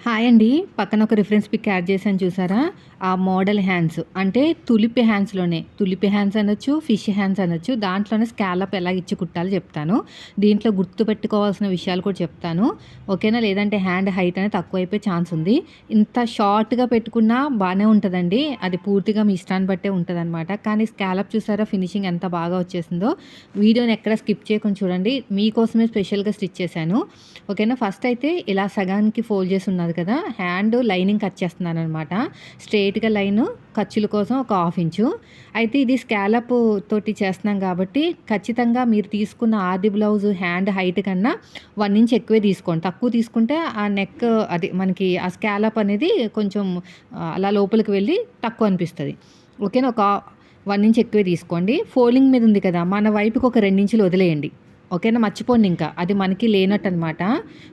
Hi అండి. పక్కన ఒక రిఫరెన్స్ పిక్ యాడ్ చేశాను చూసారా? ఆ మోడల్ హ్యాండ్స్ అంటే తులిప్ హ్యాండ్స్‌లోనే తులిప్ హ్యాండ్స్ అనొచ్చు, ఫిష్ హ్యాండ్స్ అనొచ్చు. దాంట్లోనే స్కాలప్ ఎలా ఇచ్చి కుట్టాలో చెప్తాను. దీంట్లో గుర్తుపెట్టుకోవాల్సిన విషయాలు కూడా చెప్తాను. ఓకేనా? లేదంటే హ్యాండ్ హైట్ అనేది తక్కువైపోయే ఛాన్స్ ఉంది. ఇంత షార్ట్‌గా పెట్టుకున్నా బానే ఉంటదండి. అది పూర్తిగా మీ ఇష్టాన్ని బట్టే ఉంటదనమాట. కానీ స్కాలప్ చూసారా ఫినిషింగ్ ఎంత బాగా వచ్చేసిందో. వీడియోని ఎక్కడ స్కిప్ చేయకుండా చూడండి. మీకోసమే స్పెషల్‌గా స్టిచ్ చేశాను. ఓకేనా? ఫస్ట్ అయితే ఇలా సగానికి ఫోల్డ్ చేసి ఉన్నది కదా! హ్యాండ్ లైనింగ్ కట్ చేస్తున్నాననమాట. స్ట్రెయిట్‌గా లైను ఖర్చుల కోసం ఒక హాఫ్ ఇంచు. అయితే ఇది స్కాలప్ తోటి చేస్తున్నాం కాబట్టి ఖచ్చితంగా మీరు తీసుకున్న ఆది బ్లౌజ్ హ్యాండ్ హైట్ కన్నా 1 ఇంచ్ ఎక్కువే తీసుకోండి. తక్కువ తీసుకుంటే ఆ నెక్ అది మనకి ఆ స్కాలప్ అనేది కొంచెం అలా లోపలికి వెళ్ళి తక్కువ అనిపిస్తది. ఓకేనా? ఒక 1 ఇంచ్ ఎక్కువే తీసుకోండి. ఫోల్డింగ్ మీద ఉంది కదా! మన వైపుకి ఒక 2 ఇంచులు వదిలేయండి. ఓకేనా? మర్చిపోండి ఇంకా. అది మనకి లేనట్టనమాట.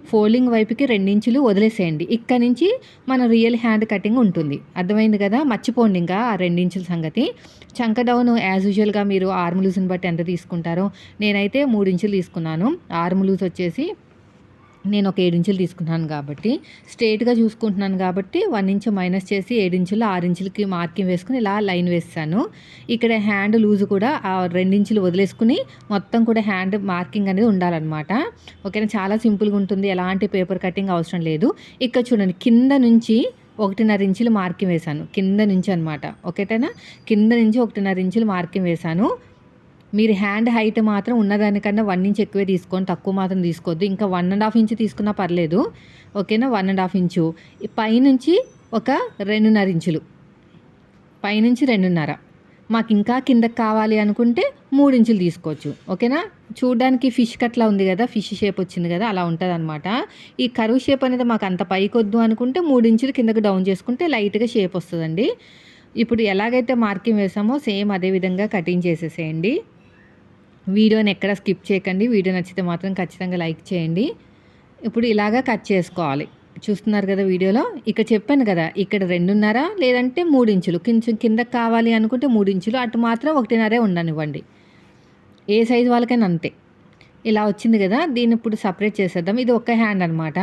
ఫోల్డింగ్ వైపుకి 2 ఇంచులు వదిలేసేయండి. ఇక్కడి నుంచి మన రియల్ హ్యాండ్ కటింగ్ ఉంటుంది. అర్థమైంది కదా! మర్చిపోండి ఇంకా ఆ 2 ఇంచుల సంగతి. చంక డౌన్ యాజ్ యూజువల్‌గా మీరు ఆర్మ్ లూజ్‌ని బట్టి ఎంత తీసుకుంటారో, నేనైతే 3 ఇంచులు తీసుకున్నాను. ఆర్మ్ లూజ్ వచ్చేసి నేను ఒక 7 ఇంచులు తీసుకున్నాను కాబట్టి, స్ట్రెయిట్‌గా చూసుకుంటున్నాను కాబట్టి 1 ఇంచ్ మైనస్ చేసి 7 ఇంచులు, 6 ఇంచులకి మార్కింగ్ వేసుకొని ఇలా లైన్ వేసేసాను. ఇక్కడ హ్యాండ్ లూజ్ కూడా 2 ఇంచులు వదిలేసుకొని మొత్తం కూడా హ్యాండ్ మార్కింగ్ అనేది ఉండాలనమాట. ఓకేనా? చాలా సింపుల్‌గా ఉంటుంది. ఎలాంటి పేపర్ కటింగ్ అవసరం లేదు. ఇక్కడ చూడండి కింద నుంచి 1.5 ఇంచులు మార్కింగ్ వేశాను. కింద నుంచి అనమాట. ఓకేనా? కింద నుంచి 1.5 ఇంచులు మార్కింగ్ వేశాను. మీరు హ్యాండ్ హైట్ మాత్రం ఉన్నదానికన్నా 1 ఇంచ్ ఎక్కువే తీసుకోండి. తక్కువ మాత్రం తీసుకోవద్దు. ఇంకా 1½ ఇంచ్ తీసుకున్నా పర్లేదు. ఓకేనా? 1½ ఇంచు. పైనుంచి ఒక 2½ ఇంచులు. పైనుంచి 2½ మాకింకా కిందకి కావాలి అనుకుంటే 3 ఇంచులు తీసుకోవచ్చు. ఓకేనా? చూడ్డానికి ఫిష్ కట్‌లా ఉంది గదా! ఫిష్ షేప్ వచ్చింది గదా! అలా ఉంటదనమాట. ఈ కర్వ్ షేప్ అనేది మాకు అంత పైకొద్దు అనుకుంటే 3 ఇంచులు కిందకి డౌన్ చేసుకుంటే లైట్‌గా షేప్ వస్తదండి. ఇప్పుడు ఎలాగైతే మార్కింగ్ వేసామో సేమ్ అదే విధంగా కటింగ్ చేసేసేయండి. వీడియోని ఎక్కడ స్కిప్ చేయకండి. వీడియో నచ్చితే మాత్రం ఖచ్చితంగా లైక్ చేయండి. ఇప్పుడు ఇలాగా కట్ చేసుకోవాలి. చూస్తున్నారు కదా వీడియోలో. ఇక్కడ చెప్పాను కదా! ఇక్కడ 2½ లేదంటే 3 ఇంచులు. కొంచెం కిందకి కావాలి అనుకుంటే 3 ఇంచులు. అటు మాత్రం 1½ ఉండనివ్వండి. ఏ సైజు వాళ్ళకైనా అంతే. ఇలా వచ్చింది కదా! దీన్ని ఇప్పుడు సెపరేట్ చేసేద్దాం. ఇది ఒక్క హ్యాండ్ అనమాట.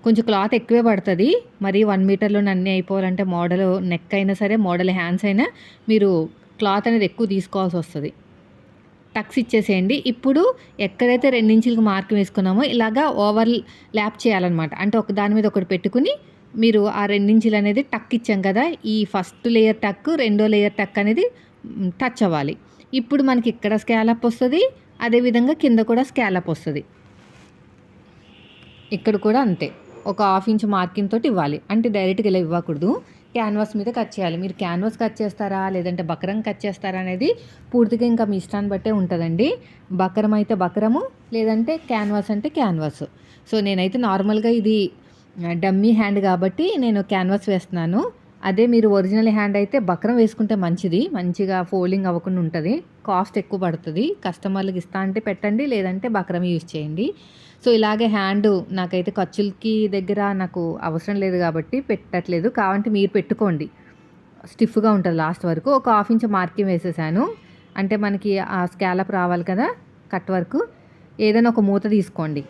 కొంచెం క్లాత్ ఎక్కువే పడతది. మరి 1 మీటర్‌లోనే అన్నీ అయిపోవాలంటే మోడల్ నెక్ అయినా సరే, మోడల్ హ్యాండ్స్ అయినా మీరు క్లాత్ అనేది ఎక్కువ తీసుకోవాల్సొస్తది. టక్స్ ఇచ్చేసేయండి. ఇప్పుడు ఎక్కడైతే 2 ఇంచులకి మార్క్ వేసుకున్నామో ఇలాగా ఓవర్ ల్యాప్ చేయాలనమాట. అంటే ఒక దాని మీద ఒకటి పెట్టుకొని మీరు ఆ 2 ఇంచులు అనేది టక్ ఇచ్చాం కదా! ఈ ఫస్ట్ లేయర్ టక్, రెండో లేయర్ టక్ అనేది టచ్ అవ్వాలి. ఇప్పుడు మనకి ఇక్కడ స్కాలప్ వస్తది. అదేవిధంగా కింద కూడా స్కాలప్ వస్తది. ఇక్కడ కూడా అంతే. ఒక హాఫ్ ఇంచ్ మార్కింగ్ తోటి ఇవ్వాలి. అంటే డైరెక్ట్‌గా ఇలా ఇవ్వకూడదు. క్యాన్వాస్ మీద కట్ చేయాలి. మీరు క్యాన్వాస్ కట్ చేస్తారా? లేదంటే బక్రం కట్ చేస్తారా? అనేది పూర్తిగా ఇంకా మీ ఇష్టాన్ని బట్టే ఉంటదండి. బక్రం అయితే బక్రము, లేదంటే క్యాన్వాస్ అంటే క్యాన్వాస్. సో, నేనైతే నార్మల్‌గా ఇది డమ్మీ హ్యాండ్ కాబట్టి నేను క్యాన్వాస్ వేస్తున్నాను. అదే మీరు ఒరిజినల్ హ్యాండ్ అయితే బక్రం వేసుకుంటే మంచిది. మంచిగా ఫోల్డింగ్ అవ్వకుండా ఉంటది. కాస్ట్ ఎక్కువ పడతది. కస్టమర్‌లకి ఇస్తా అంటే పెట్టండి. లేదంటే బక్రం యూజ్ చేయండి. సో, ఇలాగే హ్యాండు నాకైతే ఖర్చులకి దగ్గర నాకు అవసరం లేదు కాబట్టి పెట్టట్లేదు. కావాలంటే మీరు పెట్టుకోండి. స్టిఫ్‌గా ఉంటది లాస్ట్ వరకు. ఒక హాఫ్ ఇంచ్ మార్కింగ్ వేసేసాను. అంటే మనకి ఆ స్కాలప్ రావాలి కదా! Cut work. ఏదైనా ఒక మూత తీసుకోండి.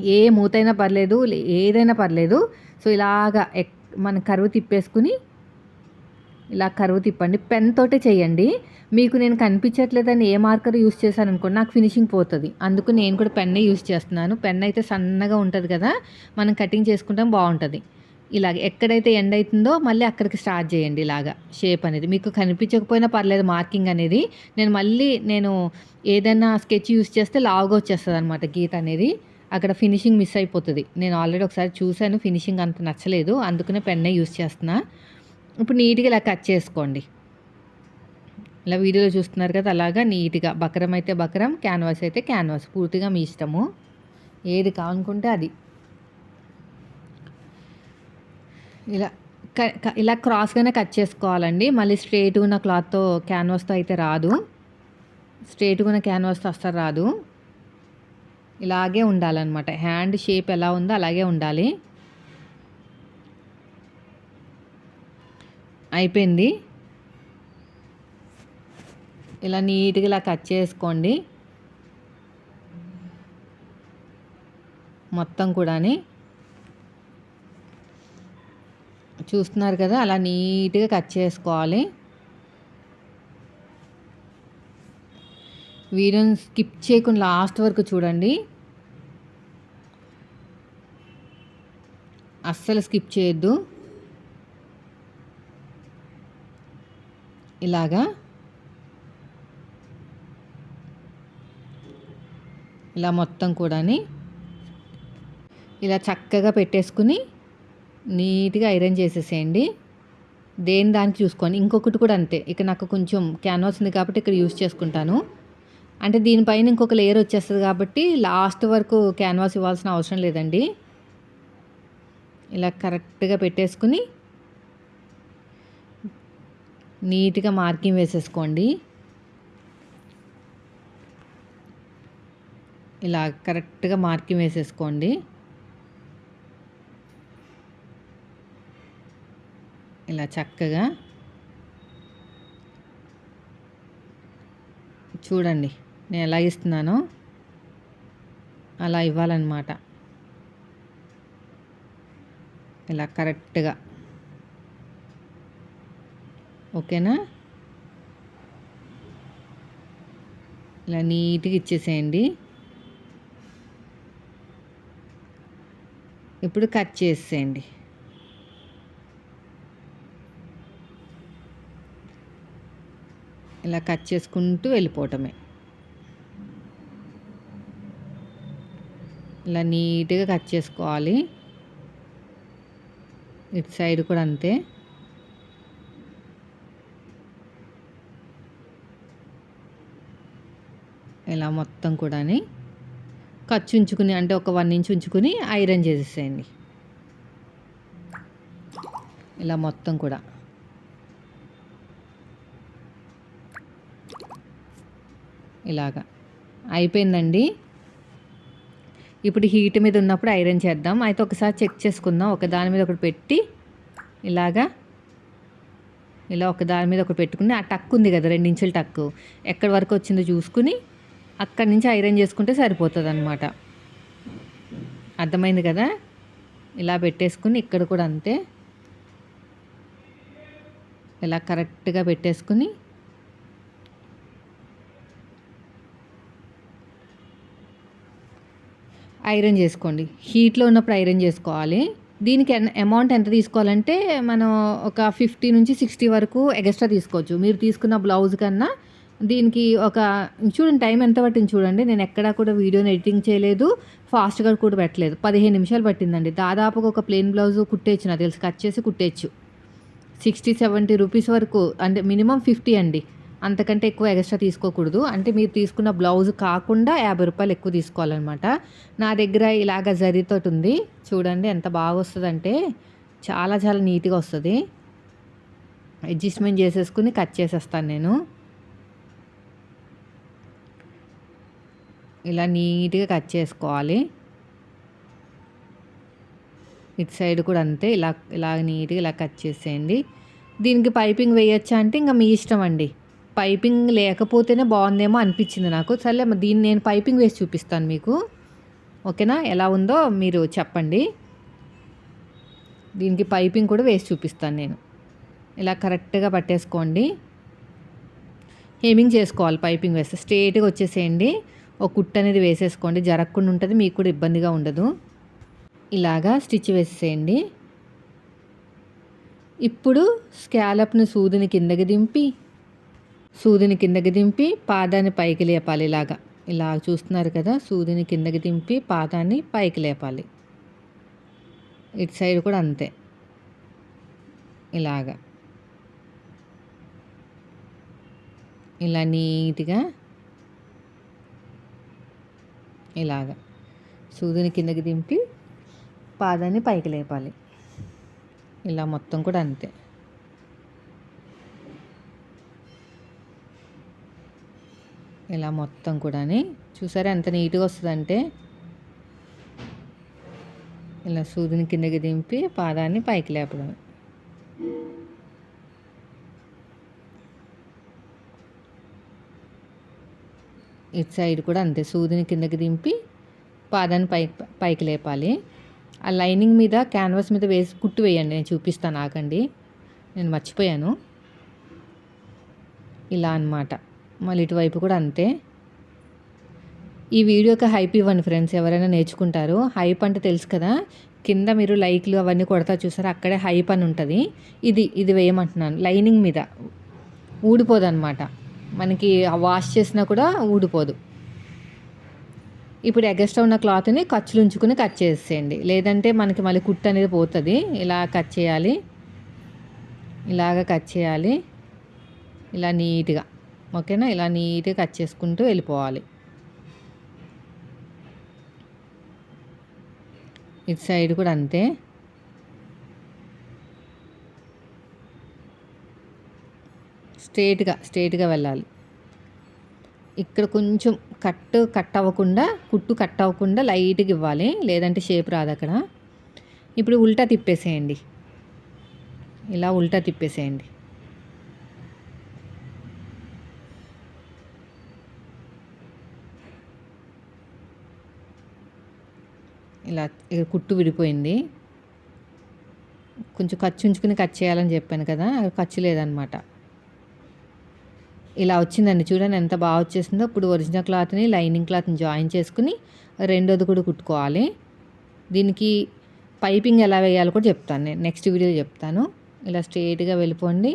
ఏ మూతైనా పర్లేదు. ఏదైనా పర్లేదు. సో, ఇలాగా మన కర్వ్ తిప్పేసుకొని ఇలా కర్వ్ తిప్పండి. పెన్ తోటే చేయండి. మీకు నేను కనిపించట్లేదని ఏ మార్కర్ యూజ్ చేశాననుకోండి నాకు ఫినిషింగ్ పోతది. అందుకు నేను కూడా పెన్నే యూజ్ చేస్తున్నాను. పెన్ అయితే సన్నగా ఉంటది కదా! మనం కటింగ్ చేసుకుంటాం బావుంటది. ఇలాగ ఎక్కడైతే ఎండ్ అయితుందో మళ్ళీ అక్కడికి స్టార్ట్ చేయండి ఇలాగా షేప్ అనేది. మీకు కనిపించకపోయినా పర్లేదు మార్కింగ్ అనేది. నేను ఏదైనా స్కెచ్ యూజ్ చేస్తే లావుగా వచ్చేస్తదనమాట గీత అనేది. అక్కడ ఫినిషింగ్ మిస్ అయిపోతది. నేను ఆల్రెడీ ఒకసారి చూసాను. ఫినిషింగ్ అంత నచ్చలేదు. అందుకనే పెన్నే యూజ్ చేస్తున్నా. ఇప్పుడు నీట్‌గా ఇలా కట్ చేసుకోండి. ఇలా వీడియోలో చూస్తున్నారు కదా! అలాగా నీట్‌గా బకరం అయితే బకరం, క్యాన్వాస్ అయితే క్యాన్వాస్ పూర్తిగా మీ ఇష్టము. ఏది కావాలనుకుంటే అది. ఇలా క క ఇలా క్రాస్‌గానే కట్ చేసుకోవాలండి. మళ్ళీ స్ట్రెయిట్‌గా ఉన్న క్లాత్‌తో క్యాన్వాస్‌తో అయితే రాదు. స్ట్రెయిట్‌గా ఉన్న క్యాన్వాస్‌తో అస్సలు రాదు. ఇలాగే ఉండాలనమాట. హ్యాండ్ షేప్ ఎలా ఉందో అలాగే ఉండాలి. అయిపోయింది. ఇలా నీట్‌గా ఇలా కట్ చేసుకోండి. మొత్తం కూడాని. చూస్తున్నారు కదా, అలా నీట్గా కట్ చేసుకోవాలి. వీడియోని స్కిప్ చేయకుండా లాస్ట్ వరకు చూడండి, అస్సలు స్కిప్ చేయొద్దు. ఇలాగా ఇలా మొత్తం కూడాని ఇలా చక్కగా పెట్టేసుకుని నీట్గా ఐరన్ చేసేసేయండి. దేని దానికి చూసుకొని. ఇంకొకటి కూడా అంతే, ఇక నాకు కొంచెం క్యాన్వాస్ ఉంది కాబట్టి ఇక్కడ యూస్ చేసుకుంటాను. అంటే దీనిపైన ఇంకొక లేయర్ వచ్చేస్తుంది కాబట్టి లాస్ట్ వరకు క్యాన్వాస్ ఇవ్వాల్సిన అవసరం లేదండి. ఇలా కరెక్ట్గా పెట్టేసుకుని నీట్గా మార్కింగ్ వేసేసుకోండి. ఇలా కరెక్ట్గా మార్కింగ్ వేసేసుకోండి. ఇలా చక్కగా చూడండి, నేను ఎలా ఇస్తున్నానో అలా ఇవ్వాలన్నమాట. ఇలా కరెక్ట్గా, ఓకేనా? ఇలా నీట్గా ఇచ్చేసేయండి. ఇప్పుడు కట్ చేసేయండి. ఇలా కట్ చేసుకుంటూ వెళ్ళిపోవటమే. ఇలా నీట్గా కట్ చేసుకోవాలి. ఇటు సైడ్ కూడా అంతే. ఇలా మొత్తం కూడాని ఖర్చు ఉంచుకుని, అంటే ఒక 1 ఇంచ్ ఉంచుకుని ఐరన్ చేసేసేయండి. ఇలా మొత్తం కూడా ఇలాగా అయిపోయిందండి. ఇప్పుడు హీట్ మీద ఉన్నప్పుడు ఐరన్ చేద్దాం. అయితే ఒకసారి చెక్ చేసుకుందాం. ఒక దాని మీద ఒకటి పెట్టి ఇలాగా, ఇలా ఒక దాని మీద ఒకటి పెట్టుకుని, ఆ టక్ ఉంది కదా 2 ఇంచుల టక్కు, ఎక్కడి వరకు వచ్చిందో చూసుకుని అక్కడి నుంచి ఐరన్ చేసుకుంటే సరిపోతుంది అన్నమాట. అర్థమైంది కదా? ఇలా పెట్టేసుకుని ఇక్కడ కూడా అంతే, ఇలా కరెక్ట్గా పెట్టేసుకుని ఐరన్ చేసుకోండి. హీట్లో ఉన్నప్పుడు ఐరన్ చేసుకోవాలి. దీనికి అమౌంట్ ఎంత తీసుకోవాలంటే మనం ఒక 50 నుంచి 60 వరకు ఎక్స్ట్రా తీసుకోవచ్చు. మీరు తీసుకున్న బ్లౌజ్ కన్నా దీనికి ఒక, చూడండి టైం ఎంత పట్టింది చూడండి. నేను ఎక్కడా కూడా వీడియోని ఎడిటింగ్ చేయలేదు, ఫాస్ట్గా కూడా పెట్టలేదు. 15 నిమిషాలు పట్టిందండి. దాదాపుగా ఒక ప్లెయిన్ బ్లౌజ్ కుట్టేయచ్చు, నాకు తెలిసి కట్ చేసి కుట్టేయచ్చు. 60-70 రూపీస్ వరకు, అంటే మినిమం 50 అండి, అంతకంటే ఎక్కువ ఎక్స్ట్రా తీసుకోకూడదు. అంటే మీరు తీసుకున్న బ్లౌజ్ కాకుండా 50 రూపాయలు ఎక్కువ తీసుకోవాలన్నమాట. నా దగ్గర ఇలాగ జరీతోటి ఉంది చూడండి, ఎంత బాగా వస్తుందంటే చాలా చాలా నీట్గా వస్తుంది. అడ్జస్ట్మెంట్ చేసేసుకుని కట్ చేసేస్తాను నేను. ఇలా నీట్గా కట్ చేసుకోవాలి. ఇటు సైడ్ కూడా అంతే, ఇలా ఇలా నీట్గా ఇలా కట్ చేసేయండి. దీనికి పైపింగ్ వేయచ్చా అంటే ఇంకా మీ ఇష్టం అండి. పైపింగ్ లేకపోతేనే బాగుందేమో అనిపించింది నాకు. సర్లే దీన్ని నేను పైపింగ్ వేసి చూపిస్తాను మీకు, ఓకేనా? ఎలా ఉందో మీరు చెప్పండి. దీనికి పైపింగ్ కూడా వేసి చూపిస్తాను నేను. ఇలా కరెక్ట్గా పట్టేసుకోండి. హెమ్మింగ్ చేసుకోవాలి పైపింగ్ వేస్తే. స్ట్రేట్గా వచ్చేసేయండి. ఒక కుట్టు అనేది వేసేసుకోండి, జరగకుండా ఉంటుంది, మీకు కూడా ఇబ్బందిగా ఉండదు. ఇలాగా స్టిచ్ వేసేసేయండి. ఇప్పుడు స్కాలప్ను సూదిని కిందకి దింపి పాదాన్ని పైకి లేపాలి. ఇలాగా ఇలా చూస్తున్నారు కదా, సూదిని కిందకి దింపి పాదాన్ని పైకి లేపాలి. ఇటు సైడ్ కూడా అంతే, ఇలాగా ఇలా నీట్గా ఇలాగా సూదిని కిందకి దింపి పాదాన్ని పైకి లేపాలి. ఇలా మొత్తం కూడా అంతే. ఇలా మొత్తం కూడా చూసారా ఎంత నీట్గా వస్తుందంటే. ఇలా సూదిని కిందకి దింపి పాదాన్ని పైకి లేపడం. ఇటు సైడ్ కూడా అంతే, సూదిని కిందకి దింపి పాదాన్ని పైకి లేపాలి. ఆ లైనింగ్ మీద క్యాన్వాస్ మీద వేసి కుట్టు వేయండి. నేను చూపిస్తాను ఆగండి, నేను మర్చిపోయాను. ఇలా అనమాట. మళ్ళీ ఇటువైపు కూడా అంతే. ఈ వీడియోకి హైప్ ఇవ్వండి ఫ్రెండ్స్, ఎవరైనా నేర్చుకుంటారు. హైప్ అంటే తెలుసు కదా, కింద మీరు లైక్లు అవన్నీ కొడతా చూసారు, అక్కడే హైప్ అని ఉంటుంది. ఇది వేయమంటున్నాను. లైనింగ్ మీద ఊడిపోదు అనమాట, మనకి వాష్ చేసినా కూడా ఊడిపోదు. ఇప్పుడు ఎగస్ట్రా ఉన్న క్లాత్ని ఖర్చులు ఉంచుకుని కట్ చేసేయండి, లేదంటే మనకి మళ్ళీ కుట్టు అనేది పోతుంది. ఇలా కట్ చేయాలి, ఇలాగ కట్ చేయాలి, ఇలా నీట్గా. ఓకేనా, ఇలా నీట్గా కట్ చేసుకుంటూ వెళ్ళిపోవాలి. ఇటు సైడ్ కూడా అంతే. స్ట్రేట్గా వెళ్ళాలి. ఇక్కడ కొంచెం కట్ అవ్వకుండా, కుట్టు కట్ అవ్వకుండా లైట్గా ఇవ్వాలి, లేదంటే షేప్ రాదు అక్కడ. ఇప్పుడు ఉల్టా తిప్పేసేయండి, ఇలా ఉల్టా తిప్పేసేయండి. ఇలా కుట్టు విడిపోయింది. కొంచెం ఖర్చు ఉంచుకుని కట్ చేయాలని చెప్పాను కదా, ఖర్చు లేదనమాట. ఇలా వచ్చిందండి, చూడండి ఎంత బాగా వచ్చేసిందో. ఇప్పుడు ఒరిజినల్ క్లాత్ని లైనింగ్ క్లాత్ని జాయిన్ చేసుకుని రెండోది కూడా కుట్టుకోవాలి. దీనికి పైపింగ్ ఎలా వేయాలో కూడా చెప్తాను, నేను నెక్స్ట్ వీడియో చెప్తాను. ఇలా స్ట్రైట్గా వెళ్ళిపోండి.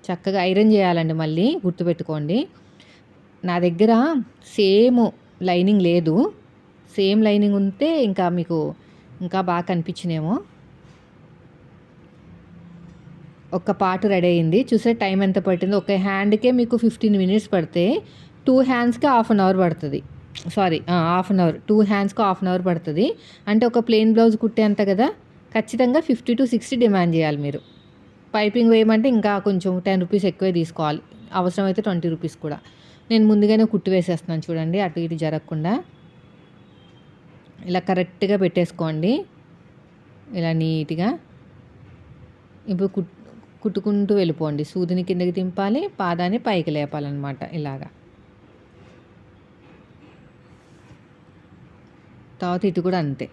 చక్కగా ఐరన్ చేయాలండి, మళ్ళీ గుర్తుపెట్టుకోండి. నా దగ్గర సేమ్ లైనింగ్ లేదు, సేమ్ లైనింగ్ ఉంటే ఇంకా మీకు ఇంకా బాగా కనిపించినేమో. ఒక పార్ట్ రెడీ అయింది, చూసే టైం ఎంత పట్టింది. ఒక హ్యాండ్కే మీకు 15 minutes పడితే 2 handsకి ½ an hour పడుతుంది. Sorry, ½ an hour, 2 handsకి ½ an hour పడుతుంది. అంటే ఒక ప్లెయిన్ బ్లౌజ్ కుట్టేంత కదా, ఖచ్చితంగా 50 to 60 డిమాండ్ చేయాలి మీరు. పైపింగ్ వేయమంటే ఇంకా కొంచెం 10 rupees ఎక్కువే తీసుకోవాలి, అవసరమైతే 20 rupees కూడా. నేను ముందుగానే కుట్టు వేసేస్తున్నాను చూడండి, అటు ఇటు జరగకుండా. ఇలా కరెక్ట్గా పెట్టేసుకోండి, ఇలా నీట్గా. ఇప్పుడు కుట్టుకుంటూ వెళ్ళిపోండి. సూదిని కిందకి దింపాలి, పాదాన్ని పైకి లేపాలన్నమాట. ఇలాగా తర్వాత ఇటు కూడా అంతే.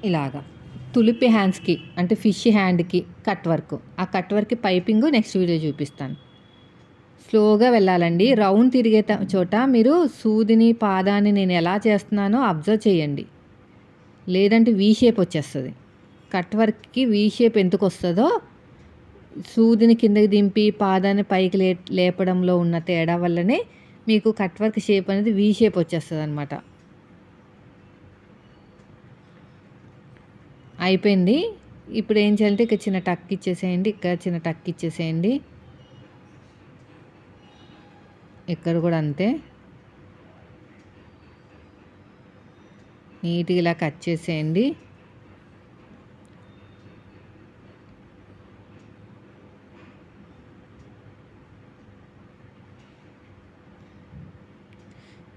ఇలాగా తులిపి హ్యాండ్స్కి అంటే ఫిష్ హ్యాండ్కి కట్ వర్క్, ఆ cut work piping next video చూపిస్తాను. స్లోగా వెళ్ళాలండి. రౌండ్ తిరిగే చోట మీరు సూదిని పాదాన్ని నేను ఎలా చేస్తున్నానో అబ్జర్వ్ చేయండి, లేదంటే వీ షేప్ వచ్చేస్తుంది. కట్ వర్క్కి వీ షేప్ ఎందుకు వస్తుందో, సూదిని కిందకి దింపి పాదాన్ని పైకి లేపడంలో ఉన్న తేడా వల్లనే మీకు కట్ వర్క్ షేప్ అనేది వీ షేప్ వచ్చేస్తుంది అనమాట. అయిపోయింది. ఇప్పుడు ఏం చేయాలంటే ఇక్కడ చిన్న టక్ ఇచ్చేసేయండి, ఇక్కడ చిన్న టక్ ఇచ్చేసేయండి, ఇక్కడ కూడా అంతే. నీట్గా ఇలా కట్ చేసేయండి.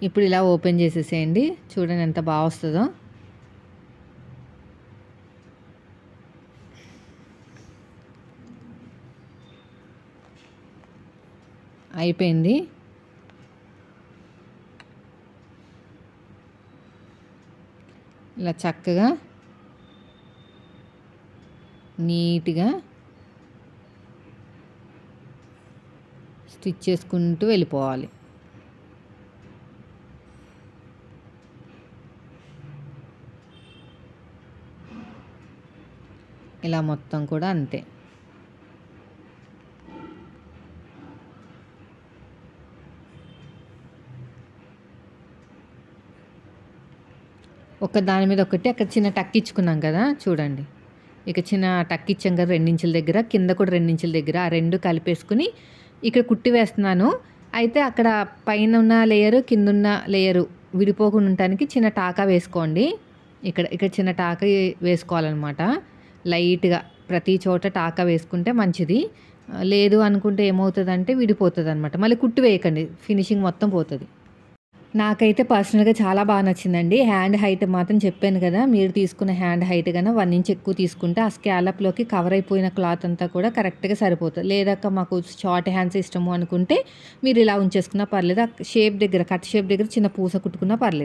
ఇప్పుడు ఇలా ఓపెన్ చేసేసేయండి, చూడండి ఎంత బాగా వస్తుందో. అయిపోయింది. ఇలా చక్కగా నీట్గా స్టిచ్ చేసుకుంటూ వెళ్ళిపోవాలి. ఇలా మొత్తం కూడా అంతే. ఒక దాని మీద ఒకటి అక్కడ చిన్న టక్ ఇచ్చుకున్నాం కదా చూడండి, ఇక చిన్న టక్ ఇచ్చాం కదా 2 ఇంచుల దగ్గర, కింద కూడా 2 ఇంచుల దగ్గర, ఆ రెండు కలిపేసుకుని ఇక్కడ కుట్టి వేస్తున్నాను. అయితే అక్కడ పైన ఉన్న లేయరు కింద ఉన్న లేయరు విడిపోకుండా ఉండటానికి చిన్న టాకా వేసుకోండి. ఇక్కడ చిన్న టాకా వేసుకోవాలన్నమాట. లైట్గా ప్రతి చోట టాకా వేసుకుంటే మంచిది. లేదు అనుకుంటే ఏమవుతుందంటే విడిపోతుంది అనమాట. మళ్ళీ కుట్టు వేయకండి, ఫినిషింగ్ మొత్తం పోతుంది. నాకైతే పర్సనల్గా చాలా బాగా నచ్చిందండి. హ్యాండ్ హైట్ మాత్రం చెప్పాను కదా, మీరు తీసుకున్న హ్యాండ్ హైట్ కన్నా 1 inch ఎక్కువ తీసుకుంటే ఆ స్కాలప్లోకి కవర్ అయిపోయిన క్లాత్ అంతా కూడా కరెక్ట్గా సరిపోతుంది. లేదక్క మాకు షార్ట్ హ్యాండ్స్ ఇష్టము అనుకుంటే మీరు ఇలా ఉంచేసుకున్నా పర్లేదు. షేప్ దగ్గర, కట్ షేప్ దగ్గర చిన్న పూస కుట్టుకున్నా పర్లేదు.